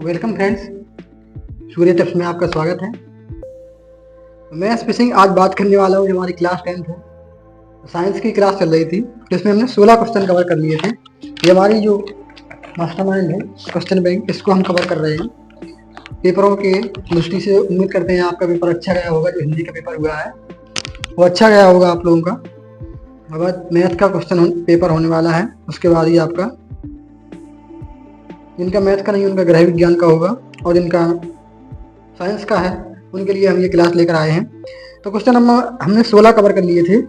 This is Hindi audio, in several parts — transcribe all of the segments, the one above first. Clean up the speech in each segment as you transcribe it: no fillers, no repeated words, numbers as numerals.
वेलकम फ्रेंड्स, सूर्य टिप्स में आपका स्वागत है। मैं स्पेसिंग आज बात करने वाला हूँ। जो हमारी क्लास 10th है, साइंस की क्लास चल रही थी, तो इसमें हमने 16 क्वेश्चन कवर कर लिए थे। ये हमारी जो मास्टरमाइंड है क्वेश्चन बैंक, इसको हम कवर कर रहे हैं। पेपरों के दृष्टि से उम्मीद करते हैं आपका पेपर अच्छा गया होगा। जो हिंदी का पेपर हुआ है वो अच्छा गया होगा आप लोगों का। अब मैथ का क्वेश्चन पेपर होने वाला है, उसके बाद ही आपका जिनका मैथ का नहीं उनका गृह विज्ञान का होगा, और जिनका साइंस का है उनके लिए हम ये क्लास लेकर आए हैं। तो क्वेश्चन हमने 16 कवर कर लिए थे,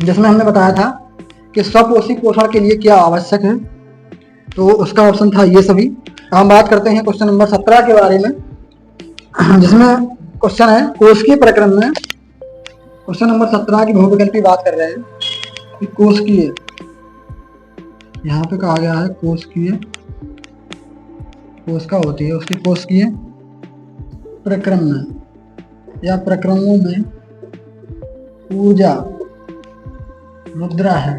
जिसमें हमने बताया था कि स्वपोषी पोषण के लिए क्या आवश्यक है। तो उसका ऑप्शन था ये सभी। हम बात करते हैं क्वेश्चन नंबर 17 के बारे में, जिसमें क्वेश्चन है कोशिकीय प्रक्रम में। क्वेश्चन नंबर 17 की बहुविकल्पी बात कर रहे हैं कि कोशिकीय, यहाँ पे कहा गया है कोशिकीय, कोशिका होती है उसकी कोशिकीय प्रक्रम में या प्रक्रमों में ऊर्जा मुद्रा है।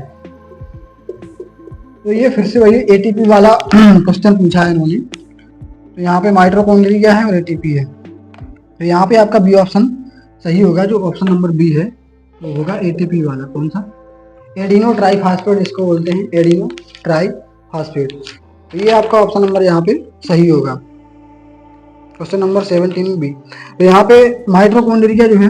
तो ये फिर से वही एटीपी वाला क्वेश्चन पूछा है इन्होंने। तो यहाँ पे माइटोकॉन्ड्रिया है और एटीपी है, तो यहाँ पे आपका बी ऑप्शन सही होगा। जो ऑप्शन नंबर बी है वो होगा एटीपी वाला। कौन सा? एडिनो ट्राईफॉस्फेट इसको बोलते हैं, एडिनो ट्राईफॉस्फेट। तो ये आपका ऑप्शन नंबर यहाँ पे सही होगा, क्वेश्चन नंबर 17 बी। तो यहाँ पे माइटोकॉन्ड्रिया जो है,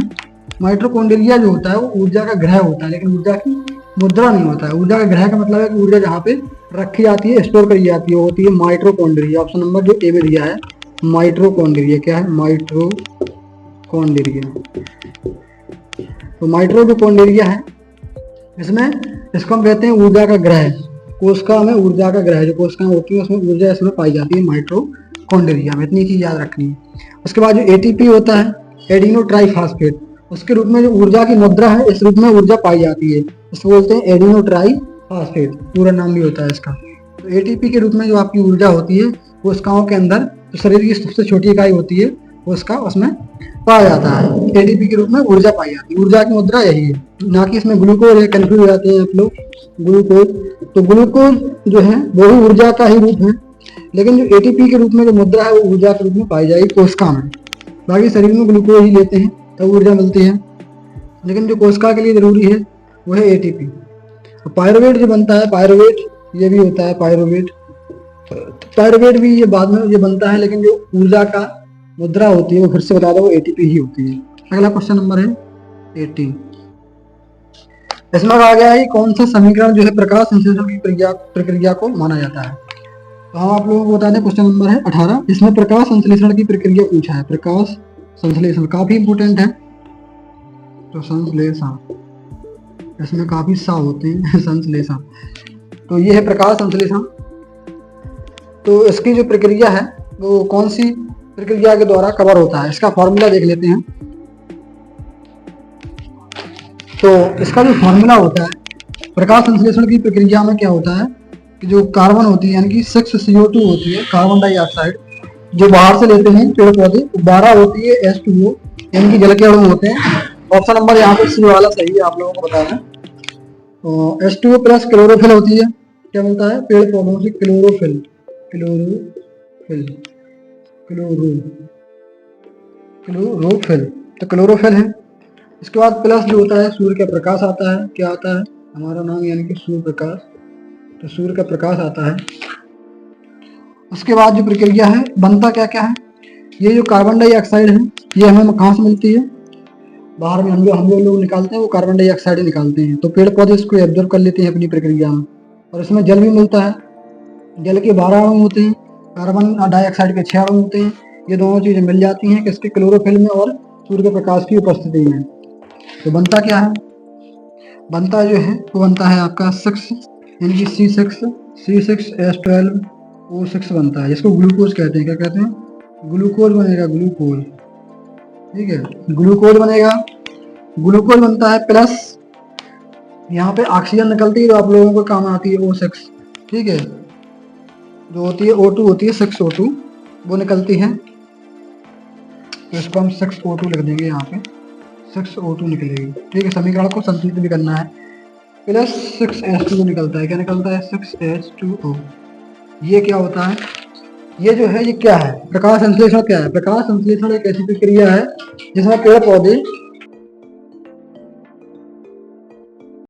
माइटोकॉन्ड्रिया जो होता है वो ऊर्जा का ग्रह होता है, लेकिन ऊर्जा की मुद्रा नहीं होता है। ऊर्जा का ग्रह का मतलब है कि ऊर्जा जहाँ पे रखी जाती है, स्टोर करी जाती है, वो होती है माइटोकॉन्ड्रिया। ऑप्शन नंबर जो ए में दिया है माइटोकॉन्ड्रिया, क्या है? माइटोकॉन्ड्रिया। तो माइटोकॉन्ड्रिया है इसमें, इसको हम कहते हैं ऊर्जा का ग्रह। कोशिका में ऊर्जा का ग्रह, जो कोशिकाएं होती है उसमें ऊर्जा इसमें पाई जाती है माइटोकॉन्ड्रिया में। इतनी चीज याद रखनी है। उसके बाद जो एटीपी होता है, एडिनो ट्राईफॉस्फेट, उसके रूप में जो ऊर्जा की मुद्रा है, इस रूप में ऊर्जा पाई जाती है, इसको बोलते हैं एडिनो ट्राईफॉस्फेट, पूरा नाम भी होता है इसका। तो एटीपी के रूप में जो आपकी ऊर्जा होती है कोशिकाओं के अंदर, जो शरीर की सबसे छोटी इकाई होती है उसका उसमें पाया जाता है। एटीपी के रूप में ऊर्जा पाई जाती है। ऊर्जा की मुद्रा यही है, ना कि इसमें ग्लूकोज है। कंफ्यूज हो जाते हैं आप लोग, ग्लूकोज। तो ग्लूकोज जो है वो भी ऊर्जा का ही रूप है, लेकिन जो एटीपी के रूप में जो मुद्रा है वो ऊर्जा के रूप में पाई जाएगी कोशिका में। बाकी शरीर में ग्लूकोज ही लेते हैं तब ऊर्जा मिलती है, लेकिन जो कोशिका के लिए जरूरी है वो है एटीपी। तो पायरुवेट जो बनता है, पायरुवेट ये भी होता है, पायरुवेट। पायरुवेट भी ये बाद में ये बनता है, लेकिन जो ऊर्जा का मुद्रा होती है वो फिर से बता दो, वो एटीपी ही होती है। अगला क्वेश्चन नंबर है 18। इसमें कहा गया है कौन सा समीकरण जो है प्रकाश संश्लेषण की प्रक्रिया को माना जाता है। तो हम आप लोगों को बता दें, क्वेश्चन नंबर है 18। इसमें प्रकाश संश्लेषण की प्रक्रिया पूछा है। प्रकाश संश्लेषण काफी इंपोर्टेंट है। तो संश्लेषण, इसमें काफी सा होते हैं संश्लेषण। तो ये है प्रकाश संश्लेषण। तो इसकी जो प्रक्रिया है वो कौन सी प्रक्रिया के द्वारा कवर होता है, इसका फॉर्मूला देख लेते हैं। तो इसका जो फॉर्मूला होता है प्रकाश संश्लेषण की प्रक्रिया में, क्या होता है कि जो कार्बन होती है यानी कि 6CO2 होती है, कार्बन डाइऑक्साइड, जो बाहर से लेते हैं पेड़ पौधे, 12 होती है H2O यानी कि जल के अणु होते हैं। ऑप्शन नंबर यहाँ पे सी वाला सही है, आप लोगों को बताना। तो H2O प्लस क्लोरोफिल होती है। क्या मिलता है पेड़ पौधों से? Chlorophyll, chlorophyll, chlorophyll. तो क्लोरोफिल है। इसके बाद प्लस जो होता है सूर्य का प्रकाश आता है। क्या आता है? हमारा नाम यानी कि सूर्य प्रकाश। तो सूर्य का प्रकाश आता है। उसके बाद जो प्रक्रिया है बनता क्या क्या है, ये जो कार्बन डाइऑक्साइड है ये हमें कहाँ से मिलती है? बाहर में हम लोग निकालते हैं, वो कार्बन डाइऑक्साइड निकालते हैं। तो पेड़ पौधे इसको एब्जॉर्ब कर लेते हैं अपनी प्रक्रिया में। और इसमें जल भी मिलता है। जल के 12 अणु होते हैं, कार्बन डाइऑक्साइड के 6 अणु होते हैं। ये दोनों चीजें मिल जाती हैं किसके? क्लोरोफिल में और सूर्य के प्रकाश की उपस्थिति में। तो बनता क्या है? बनता जो है वो बनता है आपका 6 यानी कि C6H12O6 बनता है, जिसको ग्लूकोज कहते हैं। क्या कहते हैं? ग्लूकोज बनेगा, ग्लूकोज। ठीक है, ग्लूकोज बनेगा। ग्लूकोज बनता है प्लस यहाँ पे ऑक्सीजन निकलती है, तो आप लोगों को काम आती है O6। ठीक है, जो होती है O2 होती है 6O2, वो निकलती है। तो इसको हम 6O2 लिख देंगे यहाँ पे, 6O2 निकलेगी। ठीक है, समीकरण को संतुलित भी करना है। प्लस 6H2O निकलता है। क्या निकलता है? 6H2O। ये क्या होता है? ये जो है ये क्या है, प्रकाश संश्लेषण क्या है? प्रकाश संश्लेषण एक ऐसी प्रक्रिया है जिसमें पेड़ पौधे